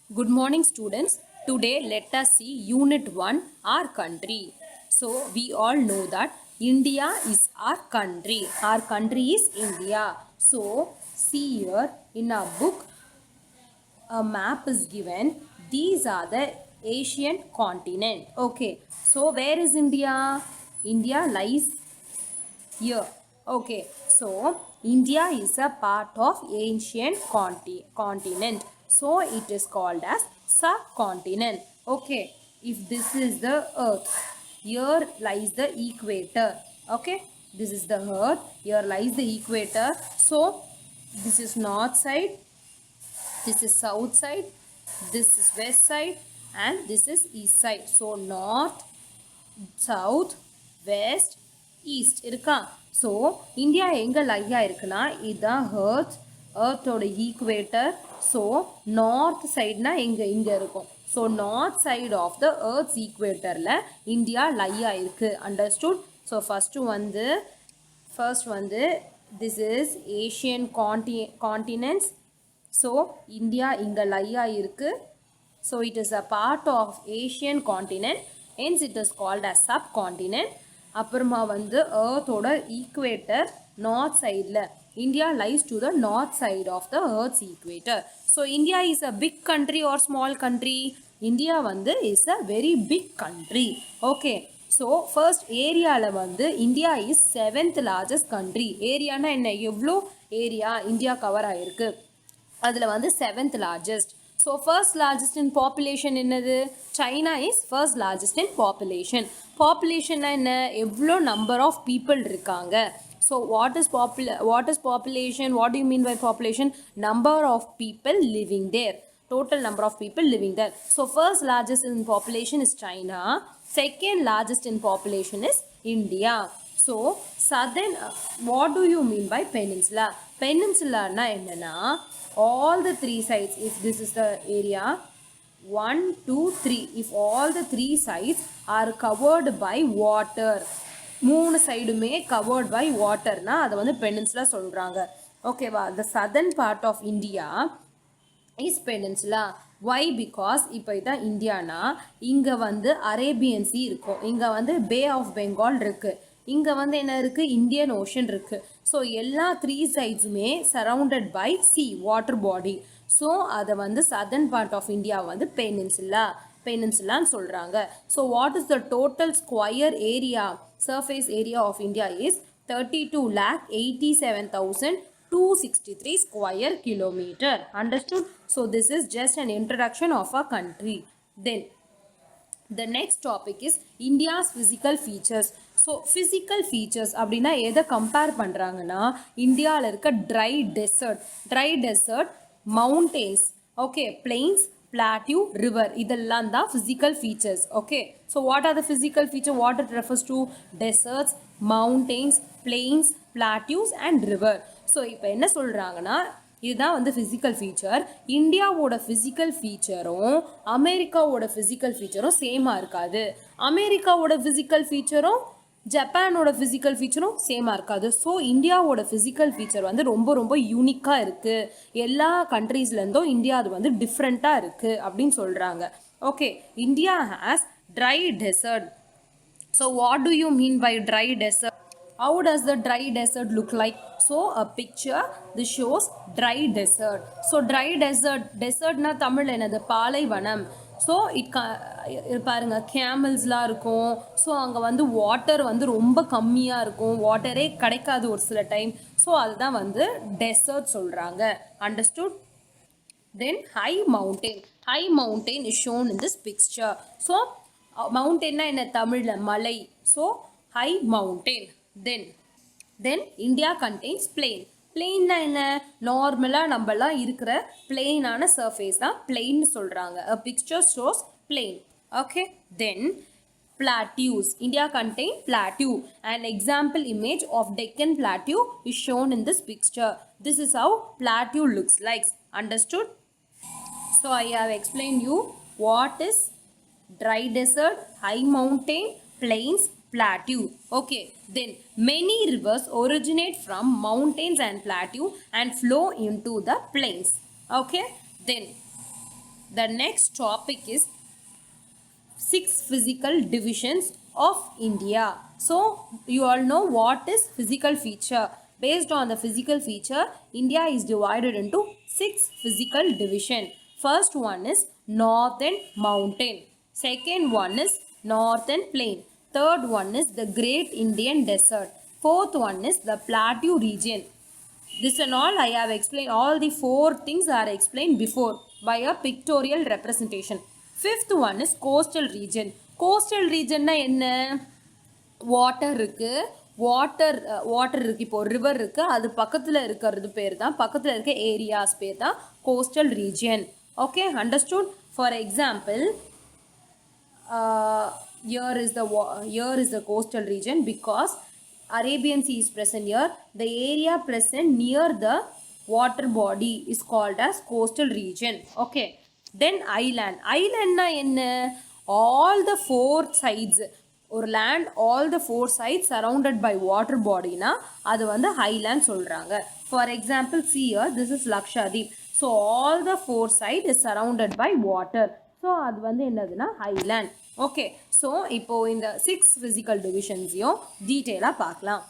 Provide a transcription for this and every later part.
Good morning, students. Today, let us see Unit 1, our country. So, we all know that India is our country. Our country is India. So, see here in our book, a map is given. These are the Asian continent. Okay. So, where is India? India lies here. Okay, so India is a part of ancient continent. So it is called as subcontinent. Okay, if this is the earth, here lies the equator. Okay, this is the earth, here lies the equator. So this is north side, this is south side, this is west side, and this is east side. So north, south west east இருக்கா so India எங்கே லையாக இருக்குன்னா இதுதான் ஏர்த்தோட equator so north சைட்னா இங்கே இருக்கும் so north side of the earth's ஈக்குவேட்டரில் இந்தியா லையாக இருக்குது அண்டர்ஸ்டுட் ஸோ ஃபர்ஸ்ட் வந்து this is Asian continents so India இங்கே லையாக இருக்குது so it is a part of Asian continent hence it is called as subcontinent. அப்புறமா வந்து earthோட equator north sideல India lies to the north side of the earth's equator. So India is a big country or small country? India வந்து is a very big country. Okay. So first ஏரியாவில் வந்து India is 7th largest country. ஏரியானா என்ன எவ்வளோ area India cover ஆகிருக்கு அதில் வந்து 7th largest. So first largest in population என்னது China is first largest in population. Population என்ன எவ்வளோ number of people இருக்காங்க so what is population, what do you mean by population? Number of people living there, total number of people living there. So first largest in population is China, second largest in population is India. So southern, what do you mean by peninsula? Peninsula na என்னன்னா all the three sides, if this is the area 1 2 3, if all the three sides are covered by water, மூணு சைடுமே covered by water na அது வந்து peninsula சொல்றாங்க ஓகேவா. the southern part of India is peninsula. why? because இப்போ இதான் Indiana இங்கே வந்து அரேபியன் சி இருக்கும், இங்கே வந்து பே ஆஃப் பெங்கால் இருக்குது, இங்கே வந்து என்ன இருக்குது இந்தியன் ஓஷன் இருக்குது. ஸோ எல்லா த்ரீ சைட்ஸுமே surrounded by sea water body. So அதை வந்து சதர்ன் பார்ட் ஆஃப் இந்தியா வந்து பெனின்சுலான்னு சொல்கிறாங்க. So what is the total square area, surface area of India is 32,87,263 square kilometer. Understood? So this is just an introduction of a country. Then the next topic is India's physical features. So physical features அப்படின்னா எதை compare பண்ணுறாங்கன்னா இந்தியாவில் இருக்க dry desert mountains okay plains plateau river இதெல்லாம் தான் physical features. Okay so what are the physical feature? What it refers to deserts, mountains, plains, plateaus and river. So இப்போ என்ன சொல்கிறாங்கன்னா இதுதான் வந்து ஃபிசிக்கல் ஃபீச்சர். இந்தியாவோட ஃபிசிக்கல் ஃபீச்சரும் அமெரிக்காவோட ஃபிசிக்கல் ஃபீச்சரும் சேமாக இருக்காது, அமெரிக்காவோட ஃபிசிக்கல் ஃபீச்சரும் ஜப்பானோட ஃபிசிக்கல் ஃபீச்சரும் சேமாக இருக்காது. ஸோ இந்தியாவோட ஃபிசிக்கல் ஃபீச்சர் வந்து ரொம்ப ரொம்ப யூனிக்காக இருக்குது, எல்லா கண்ட்ரீஸ்லேருந்தும் இந்தியா அது வந்து டிஃப்ரெண்ட்டாக இருக்குது அப்படின்னு சொல்கிறாங்க. Okay, India has dry desert. So what do you mean by dry desert? How does the dry desert look like? So a picture this shows dry desert. So dry desert na Tamil என்னது பாலைவனம். So பாருங்க கேமல்ஸ்லாம் இருக்கும். So அங்கே வந்து water வந்து ரொம்ப கம்மியாக இருக்கும், வாட்டரே கிடைக்காது ஒரு சில டைம். ஸோ அதுதான் வந்து டெசர்ட் சொல்கிறாங்க. Understood? Then high mountain is shown in this picture. So மவுண்டெயின்னா என்ன தமிழில் மலை. So high mountain. Then India contains plain. பிளெயின்னா என்ன? நார்மலாக நம்மலாம் இருக்கிற பிளெயினான சர்ஃபேஸ் தான் பிளெயின் சொல்கிறாங்க. A picture shows plain. Okay. Then plateaus. India contain plateau. An example image of Deccan Plateau is shown in this picture. This is how plateau looks like. Understood? So I have explained you what is dry desert, high mountain, plains, plateau. Okay, then many rivers originate from mountains and plateau and flow into the plains. Okay, then The next topic is 6 physical divisions of India. So you all know what is physical feature. Based on the physical feature, India is divided into 6 physical division. First one is northern mountain. Second one is northern plain. Third one is the Great Indian Desert. Fourth one is the Plateau region. This and all I have explained. All the 4 things are explained before by a pictorial representation. Fifth one is coastal region. Coastal region na enna? Water இருக்கு, water இருக்கு. இப்போ river இருக்கு, அது பக்கத்தில் இருக்கிறது பேர் தான், பக்கத்தில் இருக்க ஏரியாஸ் பேர் தான் coastal region. Okay, understood? For example, here is the coastal region because Arabian Sea is present here. The area present near the water body is called as coastal region. Okay, then island. Island na enna? All the 4 sides or land, all the 4 sides surrounded by water body na adu vandu highland solranga. For example, see here, this is Lakshadweep. So all the 4 sides is surrounded by water. So adu vandu enaduna highland. Okay, so இப்போ இந்த 6 physical divisions யும் detail-ஆ பார்க்கலாம்.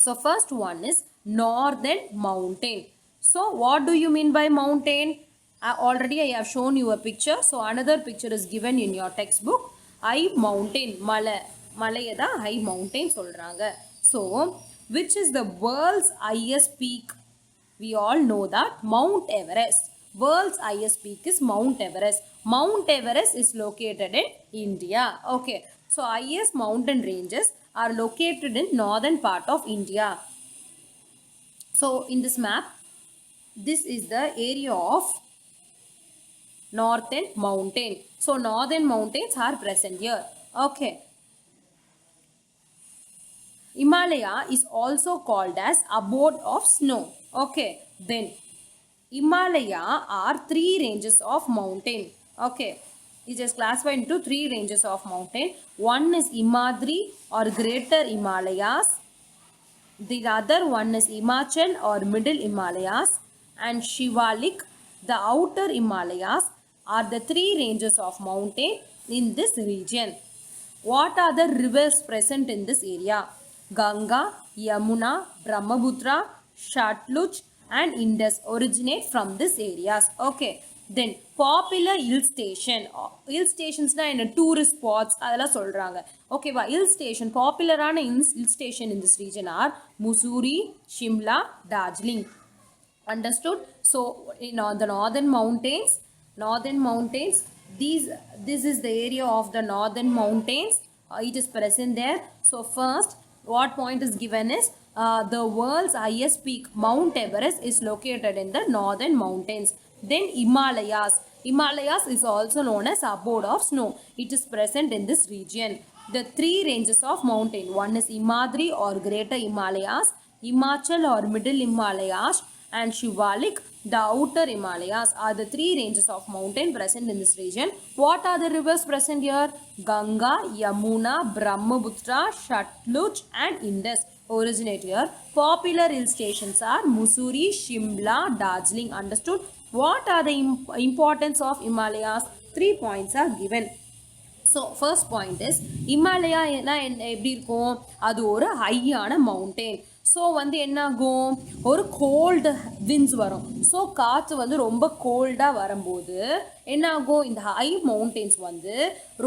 So first one is northern mountain. So what do you mean by mountain? Already I have shown you a picture. So another picture is given in your textbook. High mountain, மலையை தான் high mountain சொல்றாங்க. So which is the world's highest peak? We all know that Mount Everest. World's highest peak is Mount Everest. Mount Everest is located in India. Okay, so highest mountain ranges are located in northern part of India. So in this map, this is the area of northern mountain. So northern mountains are present here. Okay, Himalaya is also called as abode of snow. Okay, then Himalaya are 3 ranges of mountain. Okay, it is classified into 3 ranges of mountain. One is Himadri or Greater Himalayas. The other one is Himachal or Middle Himalayas, and Shivalik, the Outer Himalayas, are the 3 ranges of mountain in this region. What are the rivers present in this area? Ganga, Yamuna, Brahmaputra, Shatluj and Indus originate from this areas. Okay, then popular hill station. Hill stations na in tourist spots adala solranga. Okay va, hill station, popular ana hill station in this region are Mussoorie, Shimla, Darjeeling. Understood? So in the northern mountains, this is the area of the northern mountains. It is present there. So first, what point is given is the world's highest peak, Mount Everest, is located in the northern mountains. Then Himalayas is also known as abode of snow. It is present in this region. The 3 ranges of mountain, one is Himadri or Greater Himalayas, Himachal or Middle Himalayas, and Shivalik, the Outer Himalayas, are the 3 ranges of mountain present in this region. What are the rivers present here? Ganga, Yamuna, Brahmaputra, Shatluj and Indus originate here. Popular hill stations are Mussoorie, Shimla, Darjeeling. Understood? What are the importance of Himalayas? 3 points are given. So first point is Himalaya எப்படி இருக்கும்? அது ஒரு ஹையான mountain. So வந்து என்னாகும், ஒரு gold winds வரும். So காற்று வந்து ரொம்ப கோல்டாக வரும்போது என்னாகும், இந்த ஹை மவுண்டெயின்ஸ் வந்து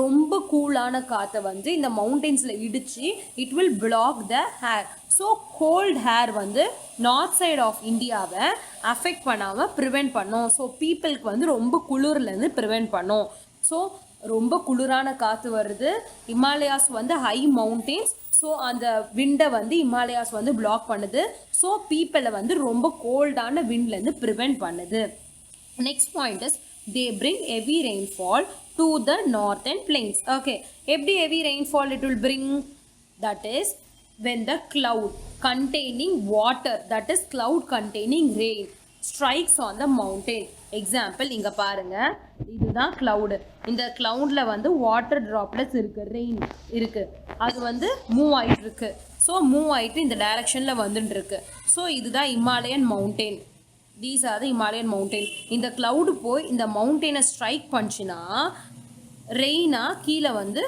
ரொம்ப கூலான காற்றை வந்து இந்த மவுண்டெயின்ஸில் இடித்து it will block the air. So cold air வந்து நார்த் சைட் ஆஃப் இந்தியாவை அஃபெக்ட் பண்ணாமல் ப்ரிவெண்ட் பண்ணும். ஸோ பீப்புளுக்கு வந்து ரொம்ப குளிர்லேருந்து ப்ரிவெண்ட் பண்ணும். ஸோ ரொம்ப குளிரான காற்று வருது, ஹிமாலயாஸ் வந்து ஹை மவுண்டெயின்ஸ். ஸோ அந்த விண்டை வந்து ஹிமாலயாஸ் வந்து பிளாக் பண்ணுது. ஸோ பீப்புளை வந்து ரொம்ப கோல்டான விண்ட்லேருந்து ப்ரிவெண்ட் பண்ணுது. Next point is they bring heavy rainfall to the northern plains. Okay, எப்படி heavy rainfall it will bring? That is when the cloud containing water, that is cloud containing rain, strikes on the mountain. Example இங்கே பாருங்கள், இதுதான் cloud. இந்த க்ளவுடில் வந்து water droplets இருக்குது, rain இருக்குது, அது வந்து மூவ் ஆகிட்டுருக்கு. ஸோ மூவ் ஆகிட்டு இந்த டைரக்ஷனில் வந்துட்டுருக்கு. ஸோ இதுதான் Himalayan mountain. these are the Himalayan mountain. இந்த cloud போய் இந்த mountain strike பண்ணிச்சுனா ரெயினா கீழே வந்து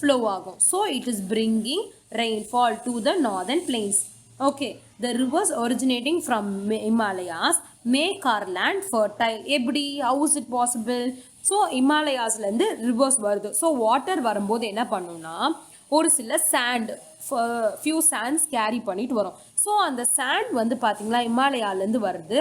flow ஆகும். So it is bringing rainfall to the northern plains. Okay, the rivers originating from Himalayas make our land fertile. எப்படி? How is it possible? So Himalayasலேருந்து rivers வருது. So water வரும்போது என்ன பண்ணும்னா ஒரு சில sand, few sands carry பண்ணிட்டு வரும். So அந்த sand வந்து பார்த்தீங்களா இமாலயாலேருந்து வருது,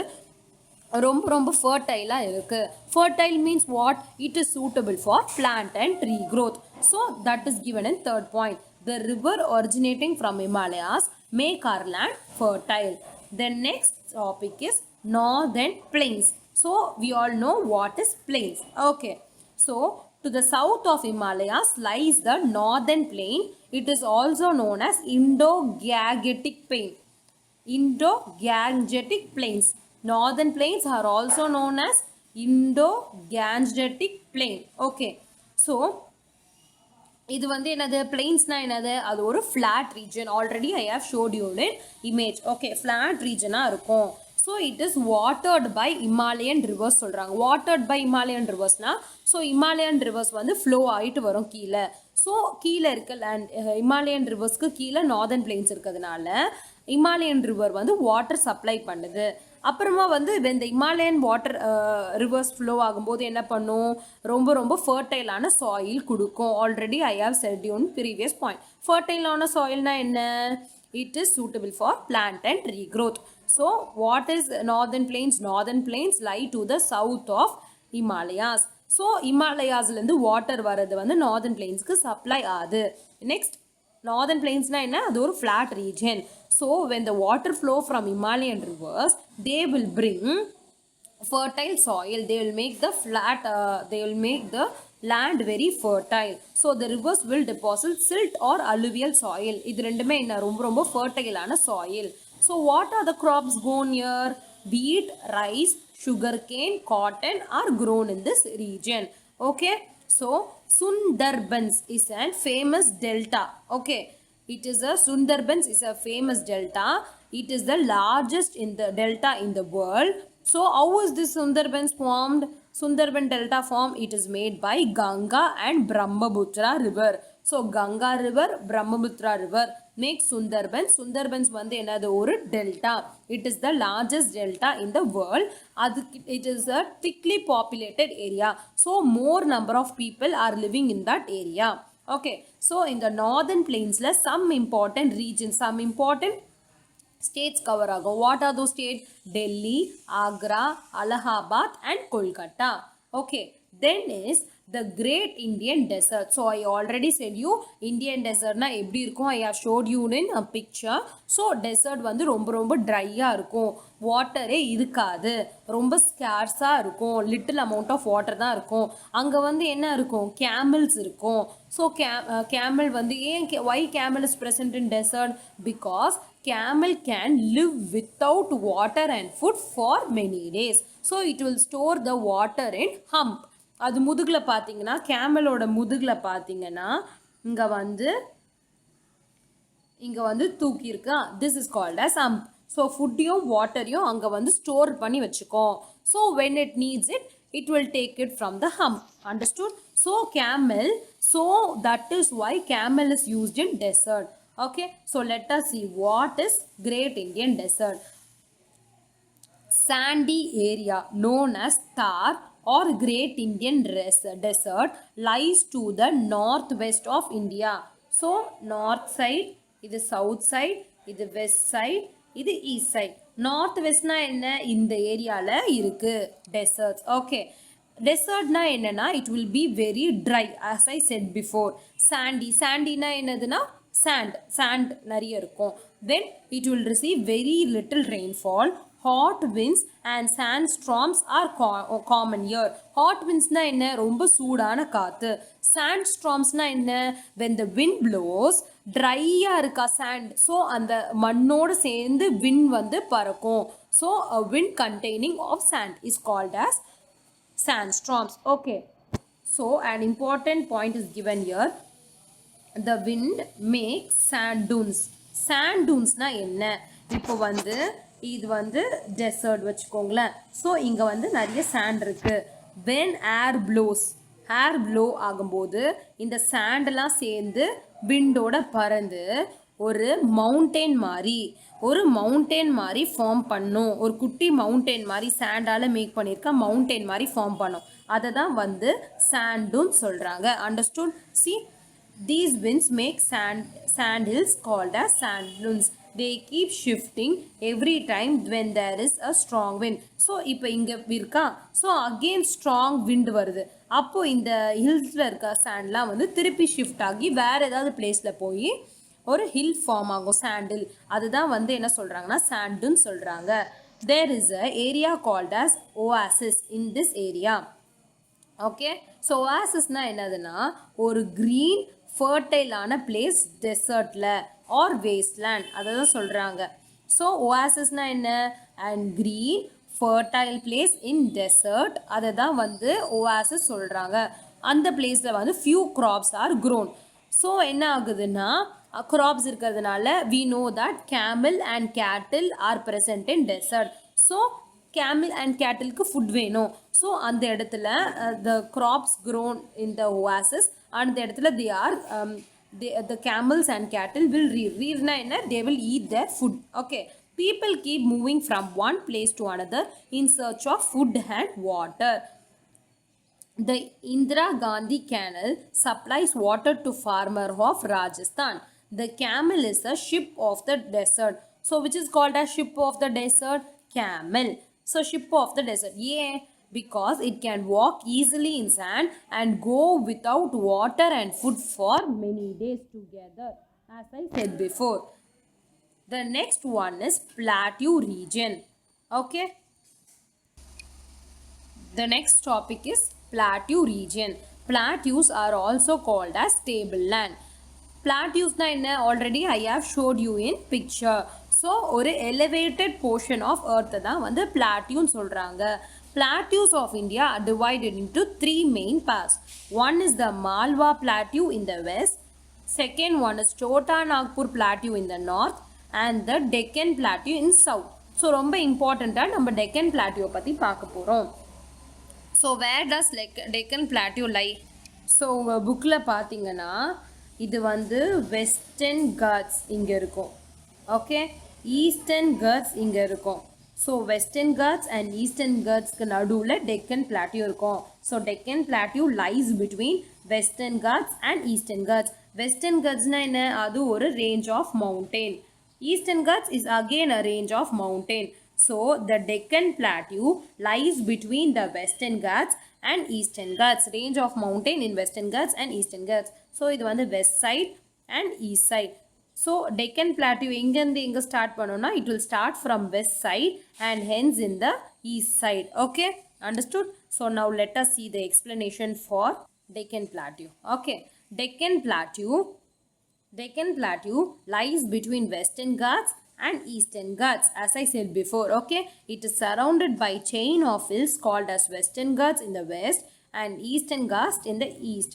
ரொம்ப ரொம்ப ஃபர்டைலாக இருக்குது. Fertile means what? It is suitable for plant and tree growth. So that is given in third point. The river originating from Himalayas make our land fertile. The next topic is northern plains. So we all know what is plains. Okay. So to the south of Himalayas lies the northern plain. It is also known as Indo-Gangetic plain. Indo-Gangetic plains. Northern plains are also known as Indo-Gangetic plain. Okay. So இது வந்து என்னது? பிளெயின்ஸ்னா என்னது? அது ஒரு flat region. Already I have showed you in image. Okay, flat ரீஜனாக இருக்கும். So it is watered by Himalayan rivers சொல்கிறாங்க. Watered by Himalayan ரிவர்ஸ்னால் ஸோ இமாலயன் ரிவர்ஸ் வந்து ஃப்ளோ ஆகிட்டு வரும் கீழே. ஸோ கீழே இருக்க லேண்ட் இமாலயன் ரிவர்ஸ்க்கு கீழே நார்தர்ன் பிளெயின்ஸ் இருக்கிறதுனால இமாலயன் ரிவர் வந்து வாட்டர் சப்ளை பண்ணுது. அப்புறமா வந்து இந்த இமாலயன் வாட்டர் ரிவர்ஸ் ஃப்ளோ ஆகும்போது என்ன பண்ணும்? ரொம்ப ரொம்ப ஃபர்டைலான சாயில் கொடுக்கும். Already I have said you in previous point. ஃபர்டைலான சாயில்னா என்ன? It is suitable for plant and tree growth. So what is northern plains? Northern plains lie to the south of Himalayas. So ஹிமாலயாஸ்லேருந்து வாட்டர் வர்றது வந்து northern பிளெயின்ஸ்க்கு supply ஆகுது. Next, northern பிளெயின்ஸ்னா என்ன? அது ஒரு flat region. So when the water flow from Himalayan rivers, they will bring fertile soil. They will make the land very fertile. So the rivers will deposit silt or alluvial soil. இது ரெண்டுமே என்ன? ரொம்ப ரொம்ப fertile-ஆன soil. So what are the crops grown here? Wheat, rice, sugarcane, cotton are grown in this region. Okay. So Sundarbans is a famous delta. Okay. Sundarbans is a famous delta. It is the largest in the delta in the world. So how is this Sundarbans formed? Sundarban delta form, it is made by Ganga and Brahmaputra river. So Ganga river, Brahmaputra river make Sundarbans. Sundarbans வந்து என்னது? ஒரு delta. It is the largest delta in the world. It is a thickly populated area. So more number of people are living in that area. Okay, so in the northern plains some important regions, some important states cover ஆகும். What are those states? Delhi, Agra, Allahabad and Kolkata. Okay, then is the Great Indian Desert. So I already said you Indian desert na எப்படி இருக்கும்? I have showed you in a picture. So desert வந்து ரொம்ப ரொம்ப ட்ரையாக இருக்கும், வாட்டரே இருக்காது, ரொம்ப ஸ்கேர்ஸாக இருக்கும், லிட்டில் அமௌண்ட் ஆஃப் வாட்டர் தான் இருக்கும். அங்கே வந்து என்ன இருக்கும்? கேமல்ஸ் இருக்கும். ஸோ கேமல் வந்து ஏன் why camel is present in desert? Because camel can live without water and food for many days. So it will store the water in hump. அது முதுகில் பார்த்தீங்கன்னா, கேமலோட முதுகில் பார்த்தீங்கன்னா இங்கே வந்து தூக்கி இருக்கா. This is called as hump. So ஃபுட்டையும் வாட்டரையும் அங்கே வந்து ஸ்டோர் பண்ணி வச்சுக்கோம். So when it needs it, it will take it from the hump. Understood? So camel, so that is why camel is used in desert. Okay, so let us see what is Great Indian Desert. Sandy area known as Thar or Great Indian Desert lies to the northwest of India. So north side, இது south side, இது west side, இது east side. North வெஸ்ட்னா என்ன? இந்த ஏரியாவில் இருக்குது desserts. Okay, டெசர்ட்னா என்னென்னா it will be very try as I said before. சாண்டினா என்னதுன்னா sand நிறைய இருக்கும். Then it will receive very little rainfall. Hot winds and sandstorms are common here. Hot windsனா என்ன? ரொம்ப சூடான காற்று. sandstormsனா என்ன? when the wind blows, ட்ரையாக இருக்கா sand, ஸோ அந்த மண்ணோடு சேர்ந்து wind வந்து பறக்கும். So a wind containing of sand is called as sandstorms. Okay, so an important point is given here. The wind makes sand dunes. Sand dunesனா என்ன? இப்போ வந்து இது வந்து டெசர்ட் வச்சுக்கோங்களேன். ஸோ இங்கே வந்து நிறைய சாண்ட் இருக்குது. When air blows, air blow ஆகும்போது இந்த சாண்டெல்லாம் சேர்ந்து விண்டோட பறந்து ஒரு மவுண்டெயின் மாதிரி ஃபார்ம் பண்ணும். ஒரு குட்டி மவுண்டெயின் மாதிரி சாண்டால் மேக் பண்ணியிருக்க மவுண்டெயின் மாதிரி ஃபார்ம் பண்ணும். அதை தான் வந்து சாண்டுன்னு சொல்கிறாங்க. Understood? C, these winds make sand hills called as sand dunes. They keep shifting every time when there is a strong wind. So இப்போ இங்கே இருக்கா, ஸோ அகெயின் ஸ்ட்ராங் விண்ட் வருது. அப்போது இந்த ஹில்ஸில் இருக்க சாண்ட்லாம் வந்து திருப்பி ஷிஃப்ட் ஆகி வேறு ஏதாவது பிளேஸில் போய் ஒரு ஹில் ஃபார்ம் ஆகும், சாண்டில். அதுதான் வந்து என்ன சொல்கிறாங்கன்னா சாண்டுன்னு சொல்கிறாங்க. There is a area called as oasis in this area. Okay, so oasisனா என்னதுன்னா ஒரு க்ரீன் ஃபர்டைலான பிளேஸ் டெசர்ட்டில் ஆர் வேஸ்ட்லேண்ட், அதை தான் சொல்கிறாங்க. ஸோ oasisனா என்ன? And green fertile place in desert, அதை தான் வந்து oasis சொல்கிறாங்க. அந்த பிளேஸில் வந்து few crops are grown. So என்ன ஆகுதுன்னா crops இருக்கிறதுனால we know that camel and cattle are present in desert. So camel and cattleக்கு ஃபுட் வேணும். ஸோ அந்த இடத்துல the crops grown in the oasis, அந்த இடத்துல they are the camels and cattle will rearna என்ன, they will eat their food. Okay, people keep moving from one place to another in search of food and water. The Indira Gandhi Canal supplies water to farmer of Rajasthan. The camel is a ship of the desert. So which is called as ship of the desert? Camel. So ship of the desert. Yeah, because it can walk easily in sand and go without water and food for many days together, as I said before. The next one is Plateau region. Okay. The next topic is Plateau region. Plateaus are also called as tableland. Plateaus na enna, already I have showed you in picture. So ஒரு elevated portion of earth தான் வந்து plateau சொல்றாங்க. Plateaus of India are divided into three main parts. One is the Malwa Plateau in the west. Second one is Chota Nagpur Plateau in the north and the Deccan Plateau in south. So ரொம்ப இம்பார்ட்டண்ட்டாக நம்ம Deccan Plateau பற்றி பார்க்க போகிறோம். So where does Deccan plateau lie? So உங்கள் புக்கில் பார்த்தீங்கன்னா இது வந்து வெஸ்டர்ன் காட்ஸ் இங்கே இருக்கும். ஓகே, ஈஸ்டர்ன் காட்ஸ் இங்கே இருக்கும். So Western Ghats and Eastern காட்ஸ்க்கு நடுவில் டெக்கன் பிளாட்டியூ இருக்கும். So Deccan plateau lies between Western Ghats and Eastern Ghats. Western காட்ஸ்னால் என்ன? அது ஒரு range of mountain. Eastern Ghats is again a range of mountain. So the Deccan Plateau lies between the Western Ghats and Eastern Ghats. Range of mountain in Western Ghats and Eastern Ghats. So இது வந்து west side and east side. So Deccan Plateau எங்கேருந்து எங்கே start பண்ணோம்னா it will start from west side and hence in the east side. Okay, understood? So now let us see the explanation for Deccan Plateau. Okay, Deccan Plateau lies between Western Ghats and Eastern Ghats, as I said before. Okay, it is surrounded by chain of hills called as Western Ghats in the west and Eastern Ghats in the east.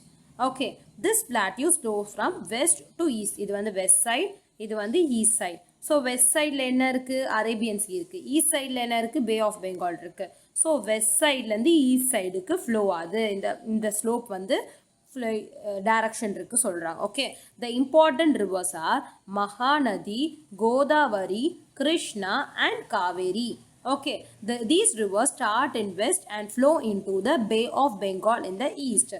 Okay, this plateau flows from west to east. இது வந்து west side, இது வந்து east side. So west sideல என்ன இருக்கு? Arabian Sea இருக்கு. East sideல என்ன இருக்கு? Bay of Bengal இருக்கு. So west sideலேருந்து east sideக்கு flow ஆகுது. இந்த slope வந்து direction இருக்கு சொல்றாங்க. Okay, the important rivers are Mahanadi, Godavari, Krishna and Kaveri. Okay, these rivers start in west and flow into the Bay of Bengal in the east.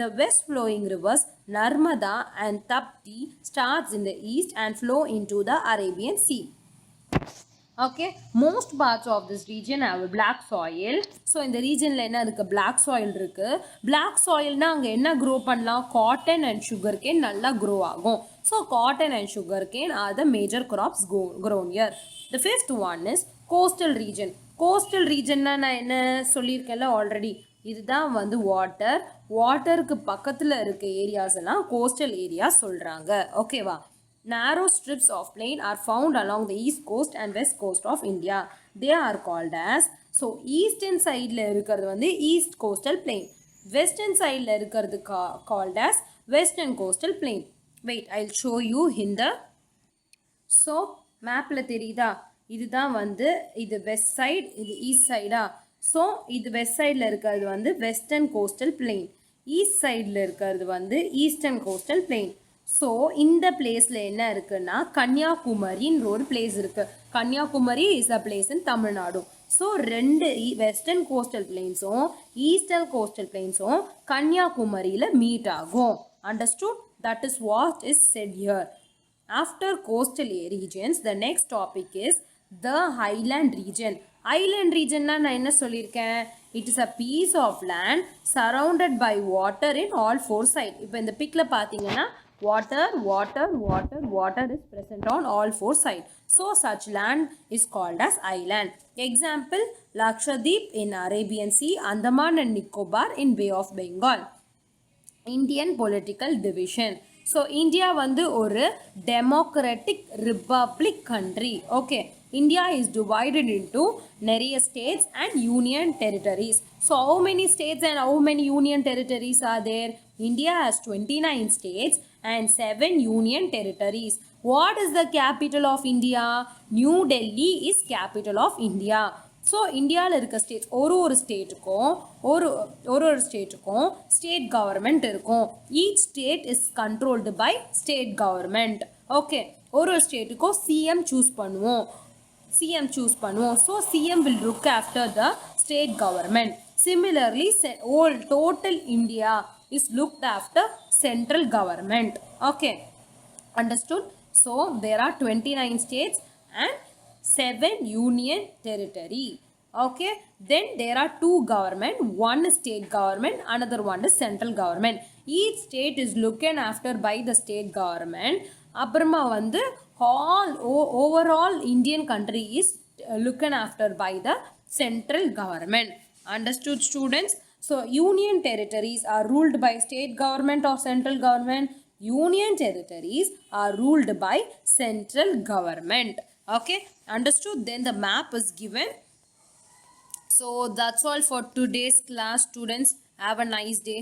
The west flowing rivers Narmada and Tapti starts in the east and flow into the Arabian Sea. Okay, most parts of this region have black soil. So இந்த ரீஜனில் என்ன இருக்குது? Black soil இருக்குது. Black சாயில்னால் அங்கே என்ன grow பண்ணலாம்? Cotton and sugar cane நல்லா க்ரோ ஆகும். So cotton and sugar cane are the major crops grown here. The fifth one is coastal region. Coastal ரீஜன்னா நான் என்ன சொல்லியிருக்கேன்ல ஆல்ரெடி, இதுதான் வந்து வாட்டருக்கு பக்கத்தில் இருக்க ஏரியாஸ் எல்லாம் கோஸ்டல் ஏரியா சொல்கிறாங்க. ஓகேவா? Narrow strips of plain are found along the east coast and west coast of India. They are called as, so eastern sideல இருக்கிறது வந்து east coastal plain, western sideல இருக்கிறது called as western coastal plain. Wait, I'll show you in the, so mapல தெரியுதா? இதுதான் வந்து இது west side, இது east சைடா. So இது வெஸ்ட் சைடில் இருக்கிறது வந்து வெஸ்டர்ன் கோஸ்டல் பிளெயின், ஈஸ்ட் சைடில் இருக்கிறது வந்து ஈஸ்டர்ன் கோஸ்டல் பிளெயின். ஸோ இந்த பிளேஸில் என்ன இருக்குன்னா கன்னியாகுமரின்ற ஒரு பிளேஸ் இருக்குது. Kanyakumari is a place in Tamil Nadu. So ரெண்டு வெஸ்டர்ன் கோஸ்டல் பிளெயின்ஸும் ஈஸ்டர்ன் கோஸ்டல் பிளெயின்ஸும் கன்னியாகுமரியில் மீட் ஆகும். Understood? That is what is said here. After coastal regions, the next topic is the highland region. Highland region நான் என்ன சொல்லியிருக்கேன்? It is a piece of land surrounded by water in all four sides. இப்போ இந்த பிக்கில் பார்த்தீங்கன்னா water is present on all four sides. So such land is called as island. Example, Lakshadweep in Arabian Sea, Andaman and Nicobar in Bay of Bengal. Indian political division. So India வந்து ஒரு democratic republic country. Okay, India is divided into நிறைய states and union territories. So how many states and how many union territories are there? India has 29 states and 7 union territories. What is the capital of India? New Delhi is capital of India. So இந்தியாவில் இருக்க states ஒரு ஸ்டேட்டுக்கும் ஒரு ஸ்டேட்டுக்கும் state government இருக்கும். Each state is controlled by state government. Okay, ஒரு ஸ்டேட்டுக்கும் CM choose பண்ணுவோம். So CM will look after the state government. Similarly total India is looked after central government. Okay, understood? So there are 29 states and 7 union territory. Okay, then there are 2 government, one is state government, another one is central government. Each state is looking after by the state government. அப்புறமா வந்து overall Indian country is looking after by the central government. Understood, students? So union territories are ruled by state government or central government. Union territories are ruled by central government. Okay, understood? Then the map is given. So that's all for today's class, students. Have a nice day.